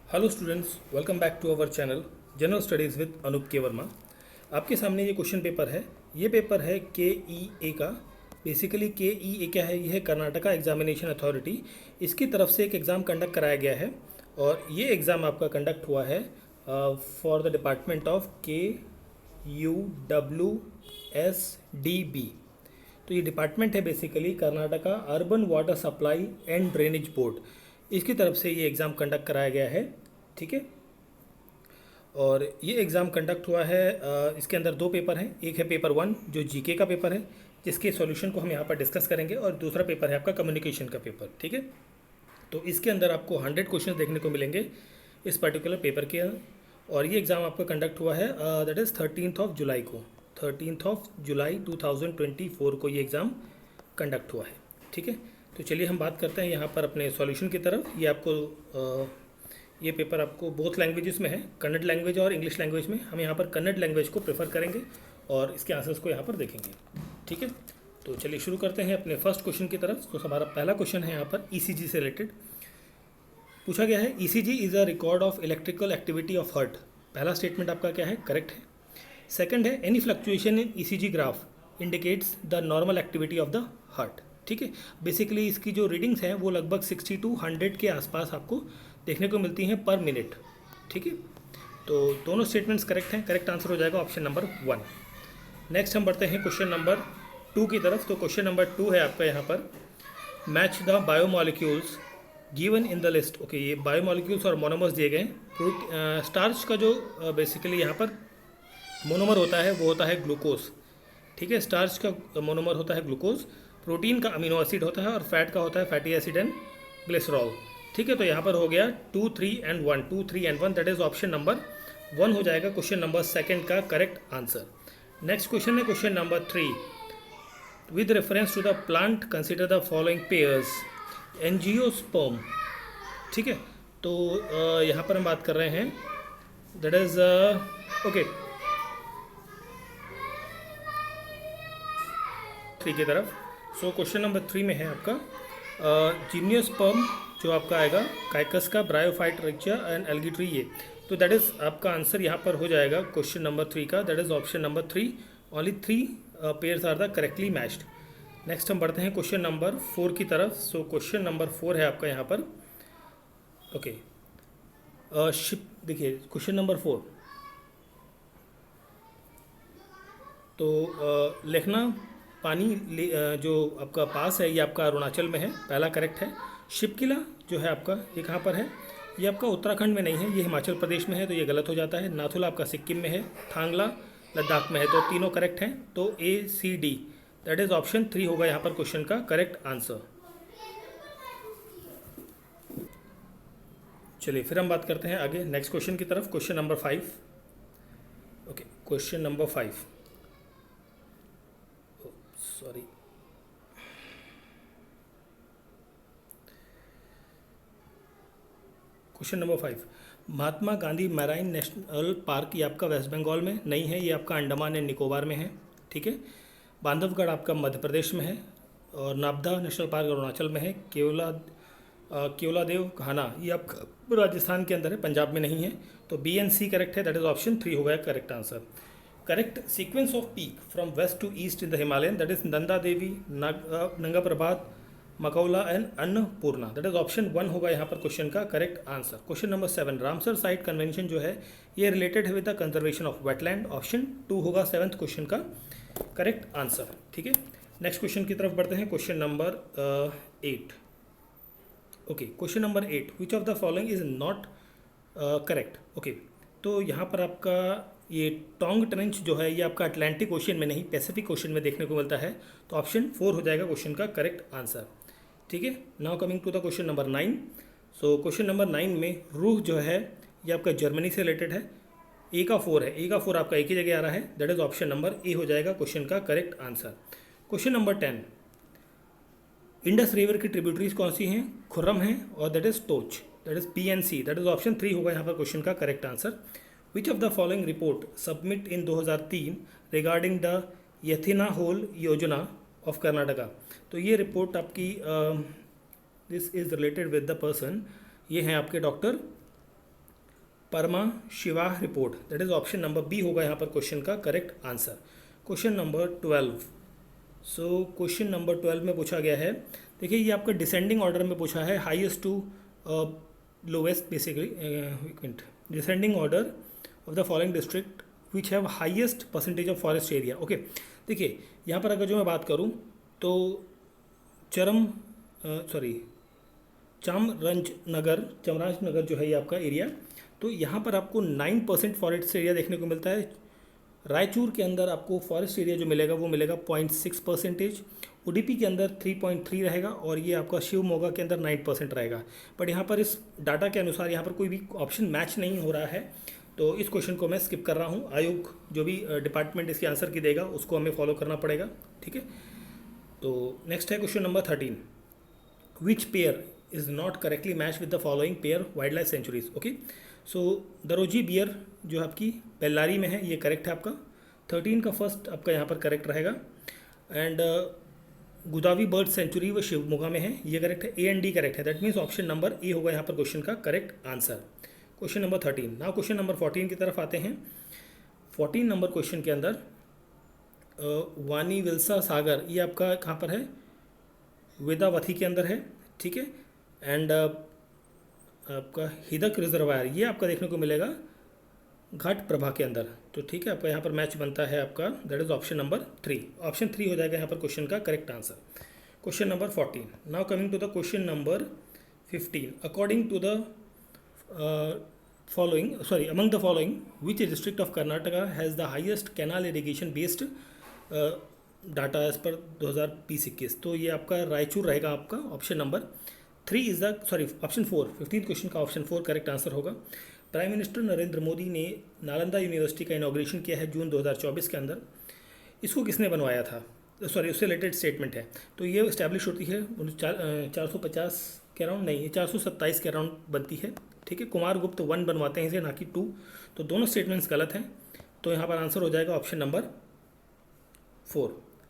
Hello students, welcome back to our channel general studies with Anoop K Verma. आपके सामने ये question paper है। ये पेपर है KEA का। बेसिकली KEA क्या है? ये है कर्नाटका एग्जामिनेशन अथॉरिटी। इसकी तरफ से एक एग्ज़ाम कंडक्ट कराया गया है और ये एग्ज़ाम आपका कंडक्ट हुआ है for the department of KUWSDB। तो ये डिपार्टमेंट है basically Karnataka urban water supply and drainage board. इसकी तरफ से ये एग्ज़ाम कंडक्ट कराया गया है। ठीक है, और ये एग्ज़ाम कंडक्ट हुआ है। इसके अंदर दो पेपर हैं। एक है पेपर 1 जो जीके का पेपर है, जिसके सॉल्यूशन को हम यहाँ पर डिस्कस करेंगे, और दूसरा पेपर है आपका कम्युनिकेशन का पेपर। ठीक है, तो इसके अंदर आपको 100 क्वेश्चन देखने को मिलेंगे इस पर्टिकुलर पेपर के। और ये एग्ज़ाम आपका कंडक्ट हुआ है दैट इज़ 13 जुलाई को। 13 जुलाई 2024 को ये एग्ज़ाम कंडक्ट हुआ है। ठीक है, तो चलिए हम बात करते हैं यहाँ पर अपने सॉल्यूशन की तरफ। ये आपको ये पेपर आपको बोथ लैंग्वेजेस में है, कन्नड़ लैंग्वेज और इंग्लिश लैंग्वेज में। हम यहाँ पर कन्नड़ लैंग्वेज को प्रेफर करेंगे और इसके आंसर्स को यहाँ पर देखेंगे। ठीक है, तो चलिए शुरू करते हैं अपने फर्स्ट क्वेश्चन की तरफ। तो हमारा पहला क्वेश्चन है यहाँ पर ECG से रिलेटेड पूछा गया है। ECG is a record of electrical activity of heart. पहला स्टेटमेंट आपका क्या है? करेक्ट है। सेकंड है any fluctuation in ECG graph indicates the normal activity of the heart. ठीक है, बेसिकली इसकी जो रीडिंग्स हैं वो लगभग 60 to 100 के आसपास आपको देखने को मिलती हैं पर मिनट। ठीक है, तो दोनों स्टेटमेंट्स करेक्ट हैं। करेक्ट आंसर हो जाएगा ऑप्शन नंबर 1। नेक्स्ट हम बढ़ते हैं क्वेश्चन नंबर 2 की तरफ। तो क्वेश्चन नंबर 2 है आपका यहाँ पर, match the biomolecules given in the list. Okay, ये बायोमोलिक्यूल्स और मोनोमर्स दिए गए हैं। स्टार्च का जो बेसिकली यहाँ पर मोनोमर होता है वो होता है ग्लूकोज। ठीक है, स्टार्च का मोनोमर होता है ग्लूकोज, प्रोटीन का अमीनो एसिड होता है और फैट का होता है फैटी एसिड एंड ग्लिसरॉल। ठीक है, तो यहाँ पर हो गया 2, 3 and 1, 2, 3 and 1, that is option number 1 हो जाएगा क्वेश्चन नंबर 2 का करेक्ट आंसर। नेक्स्ट क्वेश्चन है question number 3। With reference to the plant consider the following pairs angiosperm. ठीक है, तो यहाँ पर हम बात कर रहे हैं दैट इज ओके 3 की तरफ। सो क्वेश्चन नंबर 3 में है आपका जिम्नियोस्पर्म जो आपका आएगा काइकस का, ब्रायोफाइट रिक्चा एंड एल्गीट्री। ये तो दैट इज़ आपका आंसर यहाँ पर हो जाएगा क्वेश्चन नंबर 3 का, that is option number 3। Only 3 pairs are the correctly matched. Next हम बढ़ते हैं क्वेश्चन नंबर 4 की तरफ। सो क्वेश्चन नंबर 4 है आपका यहाँ पर ओके शिप। देखिए क्वेश्चन नंबर 4 तो लिखना पानी जो आपका पास है ये आपका अरुणाचल में है, पहला करेक्ट है। शिपकिला जो है आपका ये कहाँ पर है? ये आपका उत्तराखंड में नहीं है, ये हिमाचल प्रदेश में है, तो ये गलत हो जाता है। नाथुला आपका सिक्किम में है, थांगला लद्दाख में है, तो तीनों करेक्ट हैं। तो ACD दैट इज ऑप्शन 3 होगा यहाँ पर क्वेश्चन का करेक्ट आंसर। चलिए फिर हम बात करते हैं आगे नेक्स्ट क्वेश्चन की तरफ। Question number 5 okay, question number 5 sorry question number 5, Mahatma Gandhi marine national park ये आपका वेस्ट बंगाल में नहीं है, ये आपका अंडमान एंड निकोबार में है। ठीक है, बांधवगढ़ आपका मध्य प्रदेश में है, और नाबदा नेशनल पार्क अरुणाचल में है। केवलादेव घाना ये आपका राजस्थान के अंदर है, पंजाब में नहीं है। तो B and C करेक्ट है, दैट इज ऑप्शन 3 होगा correct answer. Correct sequence of peak from west to east in the Himalayan that is Nanda Devi, Nanga Parbat, Makalu and Annapurna, that is option 1 होगा यहाँ पर क्वेश्चन का correct answer. Question number 7, Ramsar site convention जो है ये related है with the conservation of wetland, option 2 होगा 7th question का करेक्ट आंसर। ठीक है, नेक्स्ट क्वेश्चन की तरफ बढ़ते हैं। Question number 8 okay, question number 8, which of the following is not correct. Okay, तो यहाँ पर आपका ये टोंग ट्रेंच जो है ये आपका अटलांटिक ओशन में नहीं पैसिफिक ओशन में देखने को मिलता है, तो ऑप्शन 4 हो जाएगा क्वेश्चन का करेक्ट आंसर। ठीक है, now coming to the question number 9। So question number 9 में रूह जो है ये आपका जर्मनी से रिलेटेड है। A का 4 है, A का 4 आपका एक ही जगह आ रहा है, that is option number A हो जाएगा क्वेश्चन का correct answer. Question number 10, Indus river की ट्रिब्यूटरीज कौन सी हैं? खुर्रम है और that is Tochi, that is P and C, that is option 3 होगा यहाँ पर क्वेश्चन का correct answer. Which of the following report submit in 2003 regarding the Yettinahole योजना ऑफ कर्नाटका। तो ये रिपोर्ट आपकी this is related with the person, ये हैं आपके doctor Parama Shiva report, that is option number B होगा यहाँ पर क्वेश्चन का correct answer. Question number 12। So question number 12 में पूछा गया है, देखिए ये आपका डिसेंडिंग ऑर्डर में पूछा है, highest to lowest basically, descending order of the following district which have highest percentage of forest area. Okay, देखिए यहाँ पर अगर जो मैं बात करूँ तो चामराजनगर जो है ये आपका एरिया, तो यहाँ पर आपको 9% फॉरेस्ट एरिया देखने को मिलता है। रायचूर के अंदर आपको फॉरेस्ट एरिया जो मिलेगा वो मिलेगा 0.6%, उडुपी के अंदर 3.3 रहेगा और ये आपका शिवमोगा के अंदर 9% रहेगा। बट यहाँ पर इस डाटा के अनुसार यहाँ पर कोई भी ऑप्शन मैच नहीं हो रहा है, तो इस क्वेश्चन को मैं स्किप कर रहा हूँ। आयोग जो भी डिपार्टमेंट इसके आंसर की देगा उसको हमें फॉलो करना पड़ेगा, ठीक है। तो नेक्स्ट है question number 13, which pair is not correctly match with the following pair wildlife sanctuaries. Okay, so Daroji bear जो आपकी बेल्लारी में है ये करेक्ट है आपका। 13 का फर्स्ट आपका यहाँ पर करेक्ट रहेगा। एंड गोदावरी बर्ड सेंचुरी वो शिवमोगा में है, ये करेक्ट है। ए एंड डी करेक्ट है, that means option number A होगा यहाँ पर क्वेश्चन का correct answer. Question number 13। Now question number 14 की तरफ आते हैं। 14 नंबर क्वेश्चन के अंदर वानी विल्सा सागर ये आपका कहाँ पर है, वेदावथी के अंदर है, ठीक है। एंड आपका हिदक रिजर्वायर ये आपका देखने को मिलेगा घाट प्रभा के अंदर, तो ठीक है आपका यहाँ पर मैच बनता है आपका, that is option number 3। Option 3 हो जाएगा यहाँ पर क्वेश्चन का correct answer. Question number 14। Now coming to the question number 15। According to the among the following which district of Karnataka has the highest canal irrigation based data as पर 2020-21, तो ये आपका रायचूर रहेगा आपका। Option number 3 is the option 4, 15 question का option 4 correct answer होगा। Prime minister Narendra Modi ने Nalanda university का इनॉग्रेशन किया है जून 2024 के अंदर। इसको किसने बनवाया था, उससे रिलेटेड स्टेटमेंट है। तो ये इस्टेब्लिश होती है 450 के अराउंड, नहीं ये 427 के अराउंड बनती है, ठीक है। कुमार गुप्त 1 बनवाते हैं इसे, ना कि 2, तो दोनों स्टेटमेंट्स गलत हैं। तो यहाँ पर आंसर हो जाएगा option number 4।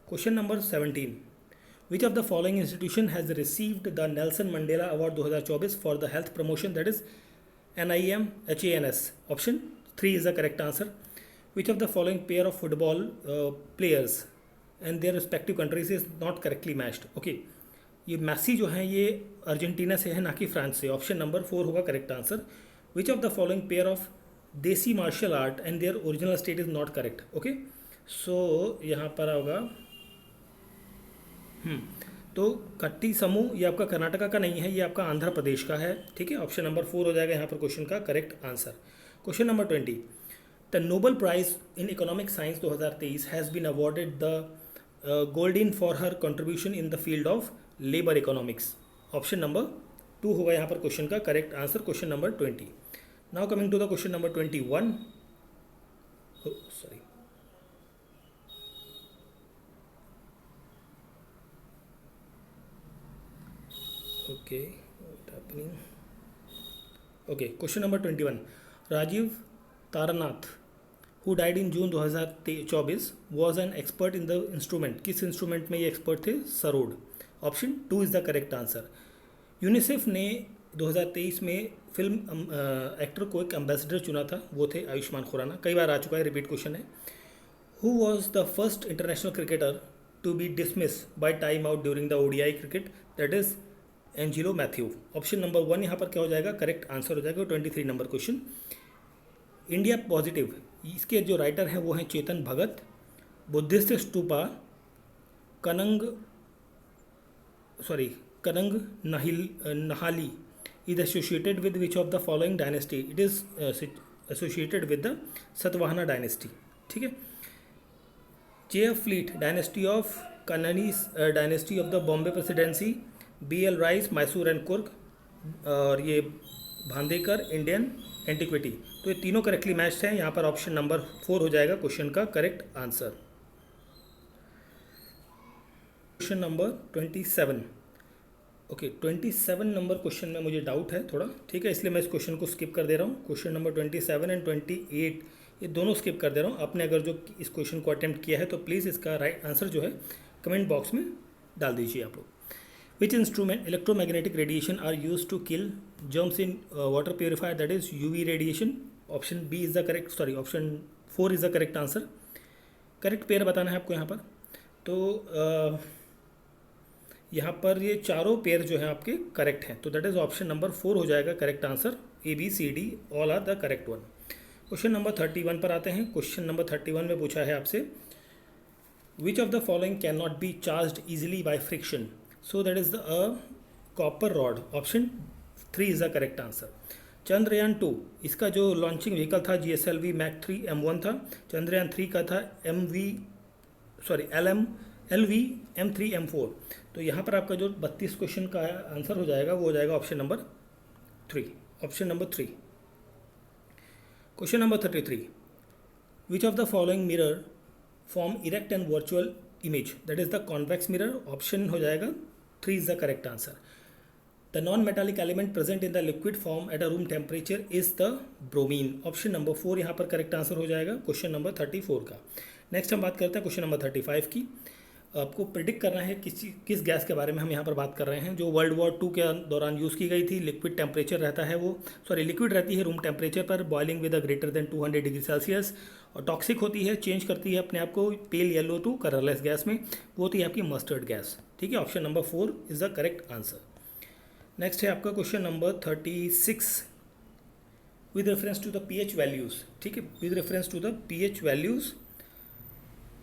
Question number 17। Which of the following institution has received the Nelson Mandela award 2024 for the health promotion, that is NIM HANS। Option 3 is the correct answer. Which of the following pair of football players and their respective countries is not correctly matched. Okay, ये मैसी जो हैं ये Argentina से है, ना कि France से। Option number 4 होगा correct answer. Which of the following pair of desi martial art and their original state is not correct. Okay, so यहाँ पर होगा तो कट्टी समूह ये आपका कर्नाटका का नहीं है, ये आपका आंध्र प्रदेश का है, ठीक है। ऑप्शन नंबर 4 हो जाएगा यहाँ पर क्वेश्चन का correct answer. Question number 20। The Nobel prize in economic science 2023 has been awarded the Goldin for her contribution in the field of labour economics. Option number 2 होगा यहाँ पर क्वेश्चन का correct answer. Question number 20। Now coming to the question number 21। Sorry, okay, what happening? Okay, question number 21. Rajiv Taranath, who died in June 2024, was an expert in the instrument. किस instrument में ये expert थे? Sarod. Option 2 is the correct answer. UNICEF ने 2023 में film actor को एक ambassador चुना था, वो थे आयुष्मान खुराना। कई बार आ चुका है, रिपीट क्वेश्चन है। Who was the first international cricketer to be dismiss by time out during the ODI cricket, that is Angelo Mathews. Option number 1 यहाँ पर क्या हो जाएगा, करेक्ट आंसर हो जाएगा। 23 नंबर क्वेश्चन। इंडिया पॉजिटिव, इसके जो राइटर हैं वो हैं Chetan Bhagat. Buddhist stupa Kanaganahalli is associated with which of the following dynasty, it is associated with the Satavahana dynasty, ठीक है। JF Fleet dynasty of Kanarese dynasty of the Bombay presidency, BL Rice Mysore and Coorg, और ये भांदेकर Indian antiquity. तो ये तीनों करेक्टली मैच्ड हैं, यहाँ पर ऑप्शन नंबर 4 हो जाएगा क्वेश्चन का correct answer. Question number 27। Okay, 27 number question में मुझे डाउट है थोड़ा, ठीक है, इसलिए मैं इस क्वेश्चन को स्किप कर दे रहा हूँ। क्वेश्चन नंबर 27 एंड 28 ये दोनों स्किप कर दे रहा हूँ। आपने अगर जो इस क्वेश्चन को अटेम्प्ट किया है तो प्लीज़ इसका राइट आंसर जो है कमेंट बॉक्स में डाल दीजिए आप लोग। Which instrument electromagnetic radiation are use to kill germs in water purifier, that is UV radiation. Option B is the correct, sorry option 4 is the correct answer. Correct pair बताना है आपको यहाँ पर. तो यहाँ पर ये चारों पेयर जो है आपके करेक्ट हैं, तो दैट इज ऑप्शन नंबर 4 हो जाएगा correct answer. A B C D all are the correct one. Question number 31 पर आते हैं. क्वेश्चन नंबर 31 में पूछा है आपसे, विच of the following can not be charge easily by friction, so that is the copper rod. Option 3 is the correct answer. Chandrayaan 2 इसका जो launching vehicle था GSLV Mach 3 M1 था. चंद्रयान 3 का था LV M3 M4. तो यहाँ पर आपका जो 32 क्वेश्चन का आंसर हो जाएगा वो हो जाएगा option number 3. Option number 3. Question number 33, which of the following mirror form erect and virtual image, that is the convex mirror. Option हो जाएगा 3 is the correct answer. The non metallic element present in the liquid form at a room temperature is the bromine. Option number 4 यहाँ पर correct answer हो जाएगा question number 34 का. Next हम बात करते हैं क्वेश्चन नंबर 35 की. आपको प्रिडिक्ट करना है किस गैस के बारे में हम यहाँ पर बात कर रहे हैं जो वर्ल्ड वॉर 2 के दौरान यूज़ की गई थी. लिक्विड टेम्परेचर रहता है वो, सॉरी लिक्विड रहती है रूम टेम्परेचर पर, boiling with a greater than 200 degree Celsius, और टॉक्सिक होती है, चेंज करती है अपने आप को pale yellow to colourless gas में. वो होती है आपकी मस्टर्ड गैस. ठीक है, option number 4 is the correct answer. Next है आपका question number 36, with reference to the pH values. ठीक है, with reference to the pH values.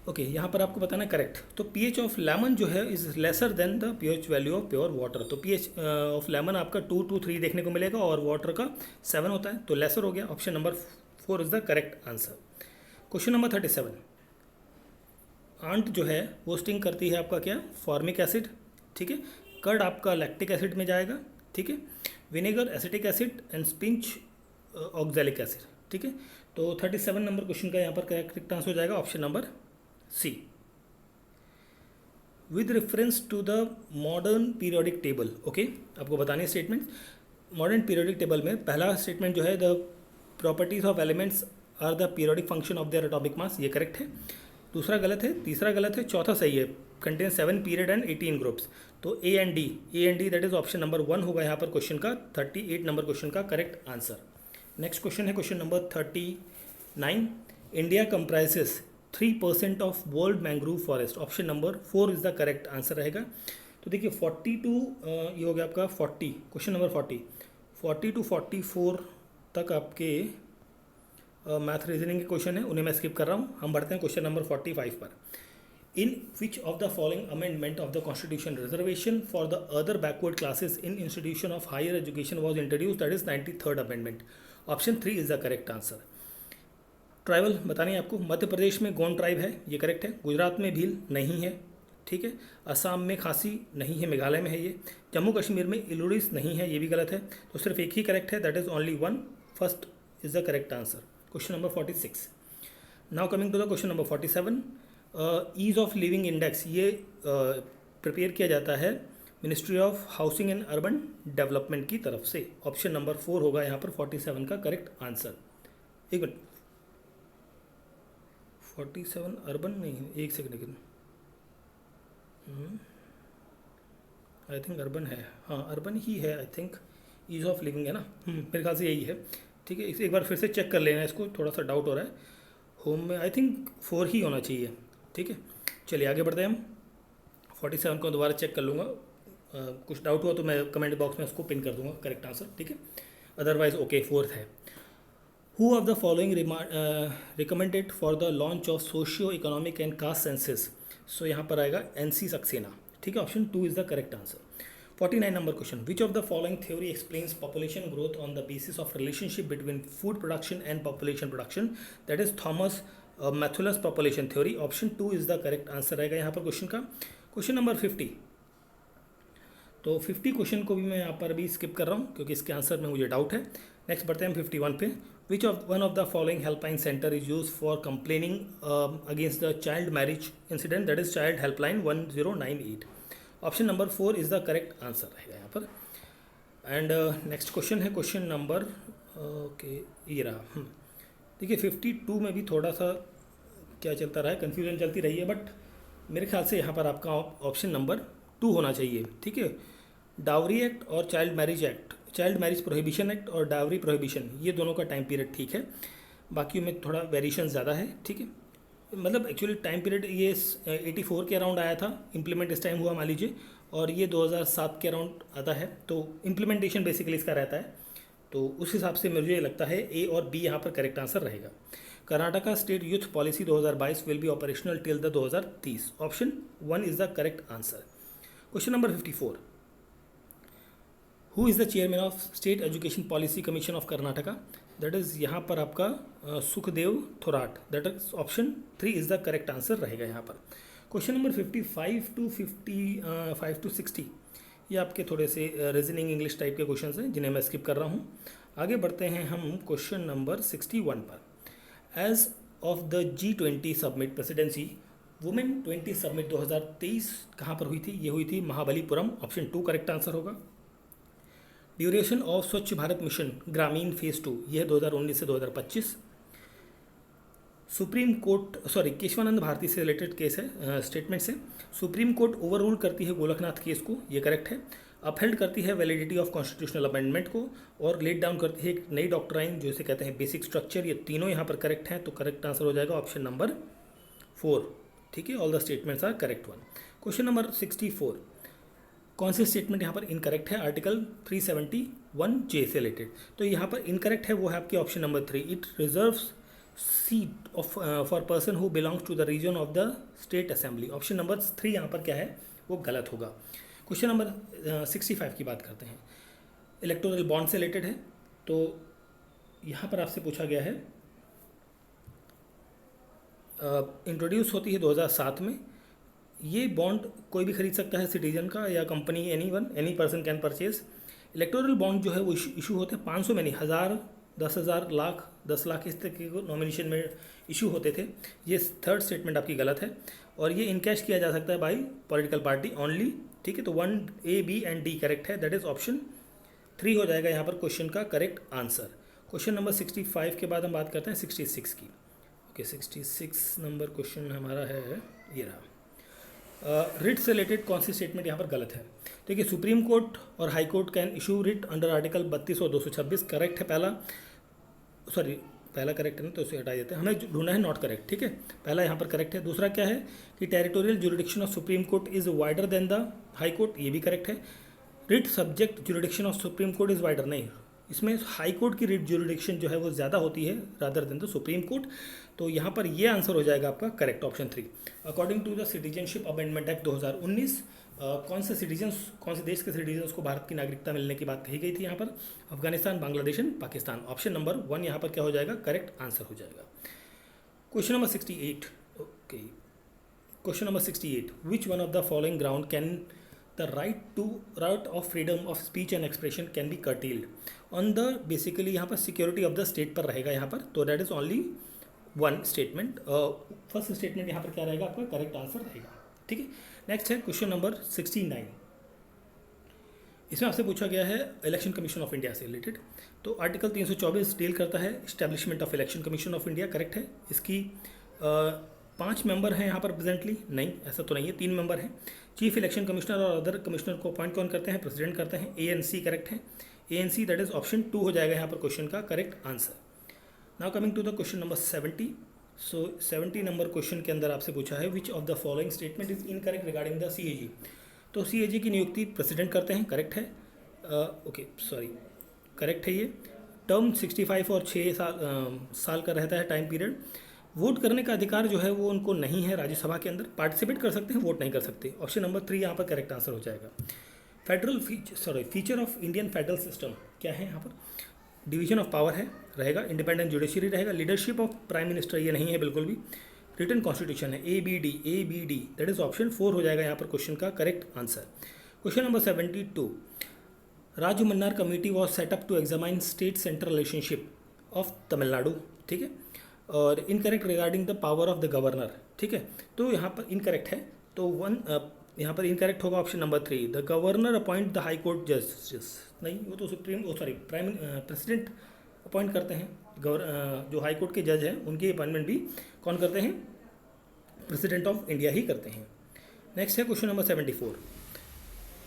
Okay, यहाँ पर आपको बताना है करेक्ट. तो पीएच ऑफ लेमन जो है is lesser than the pH value of pure water. तो पीएच ऑफ लेमन आपका 2 to 3 देखने को मिलेगा और वाटर का 7 होता है, तो लेसर हो गया. Option number 4 is the correct answer. Question number 37, ant जो है वो स्टिंग करती है आपका क्या, फॉर्मिक एसिड. ठीक है, कर्ड आपका लैक्टिक एसिड में जाएगा. ठीक है, vinegar acetic acid and spinach oxalic acid. ठीक है, तो 37 नंबर क्वेश्चन का यहाँ पर करेक्ट आंसर हो जाएगा option number C. With reference to the modern periodic table. Okay, आपको बतानी है स्टेटमेंट. मॉडर्न पीरियोडिक टेबल में पहला स्टेटमेंट जो है, the properties of elements are the periodic function of their atomic mass, ये करेक्ट है. दूसरा गलत है, तीसरा गलत है, चौथा सही है. Contain 7 period and 18 groups. तो A and D that is option number 1 होगा यहाँ पर क्वेश्चन का 38 नंबर क्वेश्चन का करेक्ट आंसर. नेक्स्ट क्वेश्चन है question number 39, India comprises 3% of world mangrove forest. Option number 4 is the correct answer रहेगा. तो देखिए 42 ये हो गया आपका 40, क्वेश्चन नंबर 40 to 44 तक आपके मैथ रीजनिंग के क्वेश्चन है, उन्हें मैं स्किप कर रहा हूँ. हम बढ़ते हैं क्वेश्चन नंबर 45 पर. In which of the following amendment of the constitution reservation for the other backward classes in institution of higher education was introduce, that is 93rd amendment. Option 3 is the correct answer. Tribal बतानी है आपको. मध्य प्रदेश में Gond tribe है, ये correct है. गुजरात में भील नहीं है. ठीक है, असम में खासी नहीं है, मेघालय में है ये. जम्मू कश्मीर में इलुरिस नहीं है, ये भी गलत है. तो सिर्फ एक ही करेक्ट है, that is only 1. First is the correct answer. Question number 46. Now coming to the question number 47, ease of living index ये प्रिपेयर किया जाता है ministry of housing and urban development की तरफ से. ऑप्शन नंबर 4 होगा यहाँ पर 47 का करेक्ट आंसर. एक मिनट, 47 अर्बन नहीं है, एक सेकंड लेकिन आई थिंक अर्बन है. हाँ अर्बन ही है I think. Ease of living है ना, मेरे ख्याल से यही है. ठीक है, इसे एक बार फिर से चेक कर लेना, इसको थोड़ा सा डाउट हो रहा है. होम में आई थिंक 4 ही होना चाहिए. ठीक है, चलिए आगे बढ़ते हैं हम. 47 को दोबारा चेक कर लूँगा, कुछ डाउट हुआ तो मैं कमेंट बॉक्स में उसको पिन कर दूंगा करेक्ट आंसर. ठीक है, अदरवाइज ओके 4th है. Who of the following recommended for the launch of socio-economic and caste census? So यहाँ पर आएगा NC सक्सेना. ठीक है, option 2 is the correct answer. 49 number question. Which of the following theory explains population growth on the basis of relationship between food production and population production? That is Thomas Malthus population theory. Option 2 is the correct answer रहेगा यहाँ पर question का. Question number 50. तो 50 question को भी मैं यहाँ पर भी स्किप कर रहा हूँ क्योंकि इसके आंसर में मुझे डाउट है. नेक्स्ट बढ़ते हैं हम 51 पे. Which of one of the following helpline centre is use for complaining against the child marriage incident, that is child helpline 1098. Option number 4 is the correct answer रहेगा यहाँ पर. एंड नेक्स्ट क्वेश्चन है question number okay ये रहा. देखिए 52 में भी थोड़ा सा क्या चलता रहा है, कन्फ्यूजन चलती रही है, बट मेरे ख्याल से यहाँ पर आपका ऑप्शन नंबर 2 2 होना चाहिए, ठीक है। डावरी एक्ट और चाइल्ड मैरिज प्रोहिबिशन एक्ट और डावरी प्रोहिबिशन, ये दोनों का टाइम पीरियड ठीक है, बाकी में थोड़ा वेरिएशन ज़्यादा है, ठीक है। मतलब एक्चुअली टाइम पीरियड ये 84 के अराउंड आया था, इम्प्लीमेंट इस टाइम हुआ मान लीजिए, और ये 2007 के अराउंड आता है, तो इम्प्लीमेंटेशन बेसिकली इसका रहता है। तो उस हिसाब से मुझे लगता है ए और बी यहाँ पर करेक्ट आंसर रहेगा। Karnataka state youth policy 2022 will be operational till the 2030, option 1 is the correct answer. Question number 54, who is the chairman of state education policy commission of Karnataka? That is यहाँ पर आपका Sukhdev Thorat, that is option 3 is the correct answer रहेगा यहाँ पर। Question number 55 to 60, ये आपके थोड़े से रीजनिंग इंग्लिश टाइप के क्वेश्चन हैं जिन्हें मैं स्किप कर रहा हूँ। आगे बढ़ते हैं हम क्वेश्चन नंबर 61 पर। As of the G20 summit presidency, women 20 summit 2023 कहाँ पर हुई थी? ये हुई थी महाबलीपुरम, ऑप्शन 2 करेक्ट आंसर होगा। Duration of Swachh Bharat mission ग्रामीण फेज 2, यह है 2019 से 2025। सुप्रीम कोर्ट केशवानंद भारती से रिलेटेड केस है, स्टेटमेंट से। सुप्रीम कोर्ट ओवर रूल करती है गोलकनाथ केस को, ये करेक्ट है। अपहेल्ड करती है वैलिडिटी ऑफ कॉन्स्टिट्यूशनल अमेंडमेंट को, और लेट डाउन करती है एक नई डॉक्ट्राइन जो इसे कहते हैं बेसिक स्ट्रक्चर। ये तीनों यहाँ पर करेक्ट हैं, तो करेक्ट आंसर हो जाएगा ऑप्शन नंबर 4, ठीक है। All the statements are correct one. Question number 64, कौन से स्टेटमेंट यहाँ पर इनकरेक्ट है? आर्टिकल 371J से रिलेटेड, तो यहाँ पर इनकरेक्ट है वो है आपकी option number 3, it reserves seat of for person who belongs to the region of the state assembly. Option number 3 यहाँ पर क्या है? वो गलत होगा। क्वेश्चन नंबर 65 की बात करते हैं, इलेक्टोरल बॉन्ड से रिलेटेड है। तो यहाँ पर आपसे पूछा गया है, इंट्रोड्यूस होती है 2007 में। ये बॉन्ड कोई भी खरीद सकता है, सिटीजन का या company, any person can purchase. Electoral bond जो है वो इशू होते हैं 500 में नहीं, 1000, 10,000, लाख, 10 लाख इस तरह के नॉमिनेशन में इशू होते थे। ये थर्ड स्टेटमेंट आपकी गलत है, और ये इनकैश किया जा सकता है बाई पॉलिटिकल पार्टी ओनली, ठीक है। तो 1 A, B and D correct है, दैट इज ऑप्शन 3 हो जाएगा यहाँ पर क्वेश्चन का करेक्ट आंसर। क्वेश्चन नंबर 65 के बाद हम बात करते हैं 66 की। ओके, 66 नंबर क्वेश्चन हमारा है, ये रहा। रिट से रिलेटेड कौन सी स्टेटमेंट यहाँ पर गलत है? देखिए, सुप्रीम कोर्ट और high court can issue writ under article 32 और 226, करेक्ट है पहला करेक्ट है ना, तो उसे हटा देते हैं, हमें ढूंढना है नॉट करेक्ट, ठीक है। पहला यहाँ पर करेक्ट है। दूसरा क्या है कि territorial jurisdiction of supreme court is wider than the high court, ये भी करेक्ट है। Writ subject jurisdiction of supreme court is wider, नहीं, इसमें हाई कोर्ट की रिट जुरिडिक्शन जो है वो ज़्यादा होती है rather than the supreme court. तो यहाँ पर ये आंसर हो जाएगा आपका correct option 3। According to the citizenship amendment act 2019, कौन से देश के सिटीजन्स को भारत की नागरिकता मिलने की बात कही गई थी यहाँ पर? Afghanistan, Bangladesh and Pakistan. Option number 1 यहाँ पर क्या हो जाएगा? करेक्ट आंसर हो जाएगा। Question number 68, okay, question number 68, which one of the following ground can the right of freedom of speech and expression can be curtailed on the, basically यहाँ पर security of the state पर रहेगा यहाँ पर, तो that is only 1 statement. First statement यहाँ पर क्या रहेगा? आपका करेक्ट आंसर रहेगा, ठीक है। नेक्स्ट है क्वेश्चन नंबर 69, इसमें आपसे पूछा गया है इलेक्शन कमीशन ऑफ इंडिया से रिलेटेड। तो आर्टिकल 324 डील करता है establishment of election commission of India, correct है। इसकी 5 मेंबर हैं यहाँ पर प्रेजेंटली, नहीं ऐसा तो नहीं है, 3 मेंबर हैं। चीफ इलेक्शन कमिश्नर और अदर कमिश्नर को अपॉइंट कौन करते हैं? प्रेसिडेंट करते हैं। ANC करेक्ट है, ANC दैट इज ऑप्शन 2 हो जाएगा यहाँ पर क्वेश्चन का correct answer. Now coming to the question number 70। So 70 number question के अंदर आपसे पूछा है which of the following statement is incorrect regarding the CAG। तो CAG की नियुक्ति प्रेसिडेंट करते हैं, करेक्ट है। करेक्ट है ये। टर्म 65 और 6 साल का रहता है टाइम पीरियड। वोट करने का अधिकार जो है वो उनको नहीं है राज्यसभा के अंदर, पार्टिसिपेट कर सकते हैं, वोट नहीं कर सकते। ऑप्शन नंबर 3 यहाँ पर करेक्ट आंसर हो जाएगा। Feature of Indian federal system क्या है यहाँ पर? डिवीजन ऑफ पावर है, रहेगा। इंडिपेंडेंट जुडिशरी रहेगा। लीडरशिप ऑफ प्राइम मिनिस्टर ये नहीं है बिल्कुल भी। रिटन कॉन्स्टिट्यूशन है, ABD दैट इज ऑप्शन 4 हो जाएगा यहाँ पर क्वेश्चन का correct answer. Question number 72, Raju Mannar committee was set up to examine state central relationship of Tamil Nadu, ठीक है। और incorrect regarding the power of the governor, ठीक है। तो यहाँ पर इनकरेक्ट है, तो 1 यहाँ पर इनकरेक्ट होगा option number 3, the governor appoint the high court justice, नहीं वो तो प्रेसिडेंट अपॉइंट करते हैं। जो हाई कोर्ट के जज हैं उनकी अपॉइंटमेंट भी कौन करते हैं? प्रेसिडेंट ऑफ इंडिया ही करते हैं। नेक्स्ट है क्वेश्चन नंबर 74,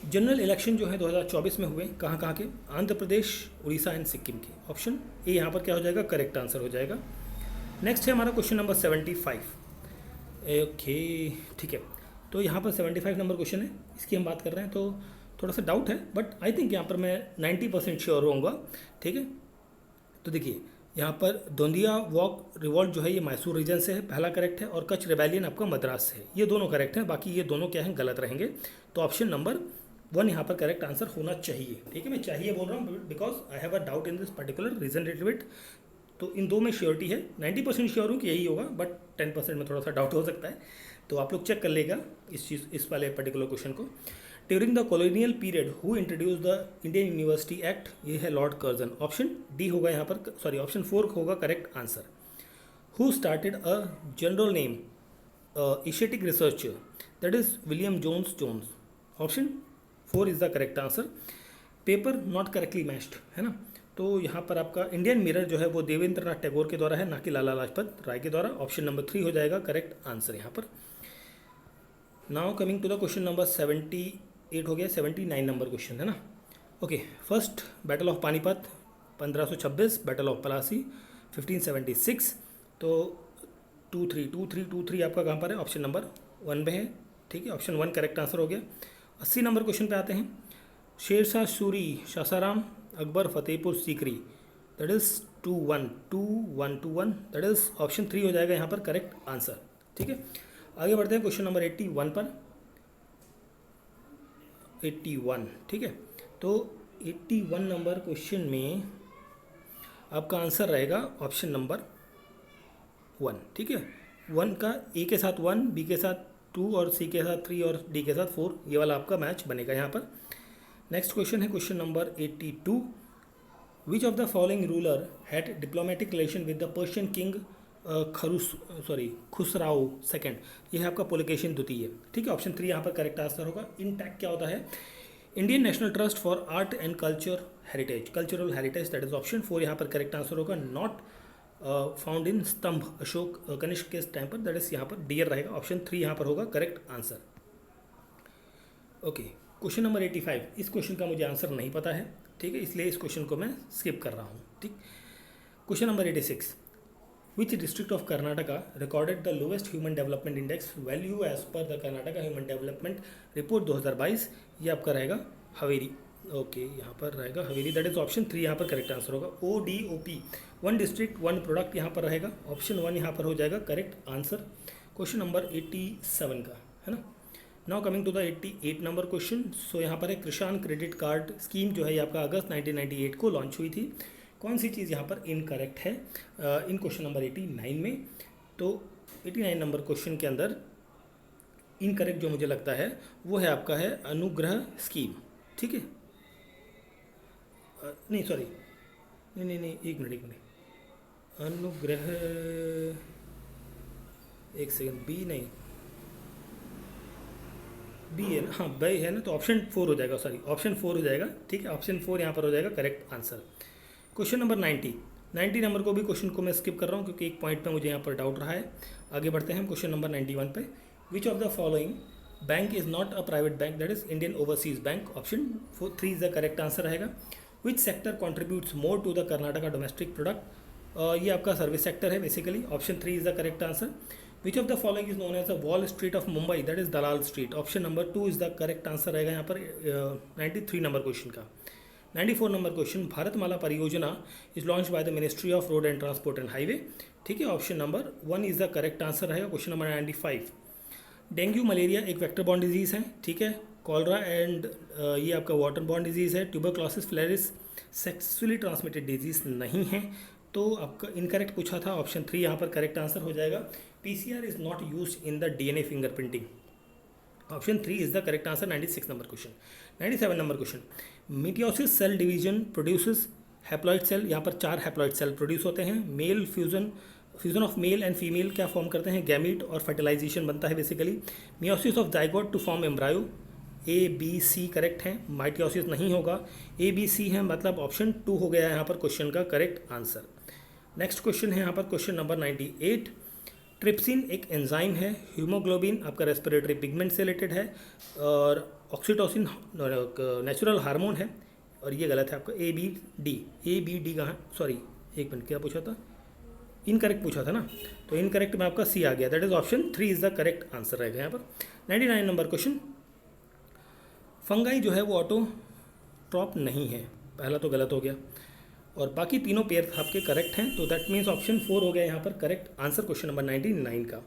जनरल इलेक्शन जो है 2024 में हुए कहाँ कहाँ के, आंध्र प्रदेश, उड़ीसा एंड सिक्किम के। ऑप्शन ए यहाँ पर क्या हो जाएगा, करेक्ट आंसर हो जाएगा। नेक्स्ट है हमारा क्वेश्चन नंबर 75। ओके ठीक है, तो यहाँ पर 75 नंबर क्वेश्चन है, इसकी हम बात कर रहे हैं। तो थोड़ा सा डाउट है, बट आई थिंक यहाँ पर मैं 90% श्योर होऊंगा। ठीक है, तो देखिए यहाँ पर दोंदिया वॉक रिवॉल्ट जो है ये मैसूर रीजन से है, पहला करेक्ट है, और कच्छ रिबेलियन आपका मद्रास से है, ये दोनों करेक्ट हैं, बाकी ये दोनों क्या हैं, गलत रहेंगे। तो ऑप्शन नंबर 1 यहाँ पर करेक्ट आंसर होना चाहिए। ठीक है, मैं चाहिए बोल रहा हूँ because I have a doubt in this particular region little bit. तो इन दो में श्योरिटी है, 90% श्योर हूँ कि यही होगा, बट 10% में थोड़ा सा डाउट हो सकता है। तो आप लोग चेक कर लेगा इस वाले पर्टिकुलर क्वेश्चन को। During the colonial period who introduce the Indian university act, ये है लॉर्ड कर्जन। ऑप्शन डी होगा यहाँ पर, सॉरी ऑप्शन 4 होगा correct answer. Who started a journal name Asiatic researcher, that is William Jones. Option 4 is the correct answer. Pair not correctly matched, है ना। तो यहाँ पर आपका इंडियन मिरर जो है वो देवेंद्र नाथ टैगोर के द्वारा है, ना कि लाला लाजपत राय के द्वारा। ऑप्शन नंबर 3 हो जाएगा करेक्ट आंसर यहाँ पर। Now coming to the question number 78 हो गया, 79 नंबर क्वेश्चन है ना। Okay, first battle of Panipat 1526, battle of Plassey 1576। तो 2-3 आपका कहाँ पर है, ऑप्शन नंबर 1 में है। ठीक है, ऑप्शन 1 करेक्ट आंसर हो गया। 80 नंबर क्वेश्चन पे आते हैं। Sher Shah Suri, Sasaram, Akbar, Fatehpur Sikri, that is 2-1, that is option 3 हो जाएगा यहाँ पर करेक्ट आंसर। ठीक है, आगे बढ़ते हैं क्वेश्चन नंबर 81 पर। 81, ठीक है, तो 81 नंबर क्वेश्चन में आपका आंसर रहेगा ऑप्शन नंबर 1। ठीक है, 1 का ए के साथ 1, बी के साथ 2 और सी के साथ 3 और डी के साथ 4, ये वाला आपका मैच बनेगा यहाँ पर। नेक्स्ट क्वेश्चन है question number 82। Which of the following ruler had diplomatic relation with the Persian king Khusrau second, ये है आपका पुलकेशिन द्वितीय। ठीक है, ऑप्शन 3 यहाँ पर करेक्ट आंसर होगा। इंटैक क्या होता है, Indian national trust for art and cultural heritage, that is option 4 यहाँ पर करेक्ट आंसर होगा। नॉट फाउंड इन स्तंभ अशोक कनिष्क के टाइम पर, दैट इज यहाँ पर डियर रहेगा। ऑप्शन 3 यहाँ पर होगा correct answer. Okay, question number 85, इस क्वेश्चन का मुझे आंसर नहीं पता है। ठीक है, इसलिए इस क्वेश्चन को मैं स्किप कर रहा हूँ। ठीक, question number 86। Which district of Karnataka recorded the lowest human development index value as per the Karnataka Human Development Report 2022? ये आपका रहेगा हवेरी। ओके, यहाँ पर रहेगा हवेरी, दैट इज ऑप्शन 3 यहाँ पर करेक्ट आंसर होगा। ODOP, 1 डिस्ट्रिक्ट 1 प्रोडक्ट यहाँ पर रहेगा। ऑप्शन 1 यहाँ पर हो जाएगा करेक्ट आंसर क्वेश्चन नंबर 87 का, है ना। Now coming to the 88 number question. सो यहाँ पर है किसान क्रेडिट कार्ड स्कीम जो है ये आपका अगस्त 1998 को लॉन्च हुई थी। कौन सी चीज़ यहाँ पर इनकरेक्ट है इन क्वेश्चन नंबर 89 में। तो 89 नंबर क्वेश्चन के अंदर इनकरेक्ट जो मुझे लगता है वो है आपका है अनुग्रह स्कीम। ठीक है, नहीं सॉरी, नहीं, एक मिनट, अनुग्रह, एक सेकंड, बी नहीं, बी है ना, हाँ बी है ना, तो ऑप्शन 4 हो जाएगा, सॉरी ऑप्शन 4 हो जाएगा। ठीक है, ऑप्शन 4 यहाँ पर हो जाएगा correct answer. Question number 90 number को भी क्वेश्चन को मैं स्किप कर रहा हूँ क्योंकि एक पॉइंट पे मुझे यहाँ पर डाउट रहा है। आगे बढ़ते हैं हम क्वेश्चन नंबर 91 पे। विच of the following bank is not a private bank, that is Indian overseas bank. Option 3 is the correct answer रहेगा। Which sector contributes more to the Karnataka domestic product, ये आपका सर्विस सेक्टर है basically. Option 3 is the correct answer. Which of the following is known as the wall street of Mumbai, that is Dalal street. Option number 2 is the correct answer रहेगा यहाँ पर 93 number question का। 94 number question, Bharatmala परियोजना is launch by the ministry of road and transport and highway. ठीक है, option number 1 is the correct answer रहेगा question number 95। Dengue malaria एक vector borne disease है। ठीक है, कॉलरा एंड ये आपका वाटर बॉर्न डिजीज़ है। Tuberculosis phalaris sexually transmitted disease नहीं है। तो आपका इनकरेक्ट पूछा था, ऑप्शन 3 यहाँ पर करेक्ट आंसर हो जाएगा। PCR is not use in the DNA fingerprinting. Option 3 is the correct answer. 96 number question. 97 number question, मिटियोसिस cell division produces haploid cell. यहाँ पर 4 हैप्लॉइड सेल प्रोड्यूस होते हैं। Mail fusion of male and female क्या form करते हैं, gamete, और fertilisation बनता है basically. Meiosis of zygote to form embryo, ABC correct है। माइटियोसिस नहीं होगा, ABC है, मतलब ऑप्शन 2 हो गया यहाँ पर क्वेश्चन का करेक्ट आंसर। नेक्स्ट क्वेश्चन है यहाँ पर क्वेश्चन नंबर 98। ट्रिप्सिन एक एंजाइम है। हीमोग्लोबिन आपका रेस्पिरेटरी पिगमेंट से रिलेटेड है। और ऑक्सीटोसिन नेचुरल हार्मोन है, और ये गलत है आपका ABD कहाँ है, सॉरी एक मिनट, क्या पूछा था, इनकरेक्ट पूछा था ना, तो इनकरेक्ट में आपका C आ गया, that is option 3 is the correct answer रहेगा यहाँ पर। 99 नंबर क्वेश्चन, फंगाई जो है वो ऑटोट्रॉप नहीं है, पहला तो गलत हो गया, और बाकी तीनों पेयर आपके करेक्ट हैं, तो दैट मीन्स ऑप्शन 4 हो गया यहाँ पर करेक्ट आंसर क्वेश्चन नंबर 99 का।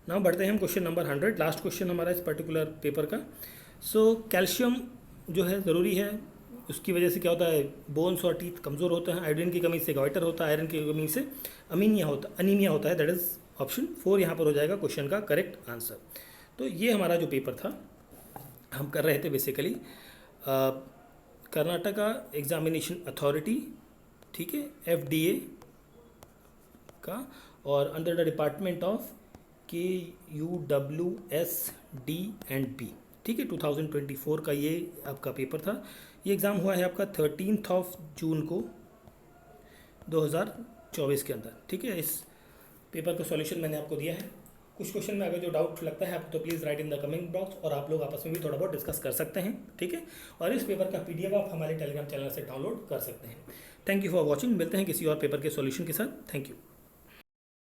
नाउ बढ़ते हैं हम क्वेश्चन नंबर 100, लास्ट क्वेश्चन हमारा इस पर्टिकुलर पेपर का। सो कैल्शियम जो है ज़रूरी है, उसकी वजह से क्या होता है, बोन्स और टीथ कमज़ोर होते हैं, आयोडीन की कमी से गॉइटर होता है, आयरन की कमी से अनीमिया होता है, दैट इज़ ऑप्शन 4 यहाँ पर हो जाएगा क्वेश्चन का करेक्ट आंसर। तो ये हमारा जो पेपर था हम कर रहे थे बेसिकली कर्नाटका एग्जामिनेशन अथॉरिटी, ठीक है, FDA का, और under the department of KUWSD&B, ठीक है, 2024 का ये आपका पेपर था। ये एग्ज़ाम हुआ है आपका 13 जून को 2024 के अंदर, ठीक है। इस पेपर का सॉल्यूशन मैंने आपको दिया है। कुछ क्वेश्चन में अगर जो डाउट लगता है आपको तो please write in the comment box, और आप लोग आपस में भी थोड़ा बहुत डिस्कस कर सकते हैं, ठीक है। और इस पेपर का PDF आप हमारे टेलीग्राम चैनल से डाउनलोड कर सकते हैं। थैंक यू फॉर वॉचिंग, मिलते हैं किसी और पेपर के सॉल्यूशन के साथ। Thank you.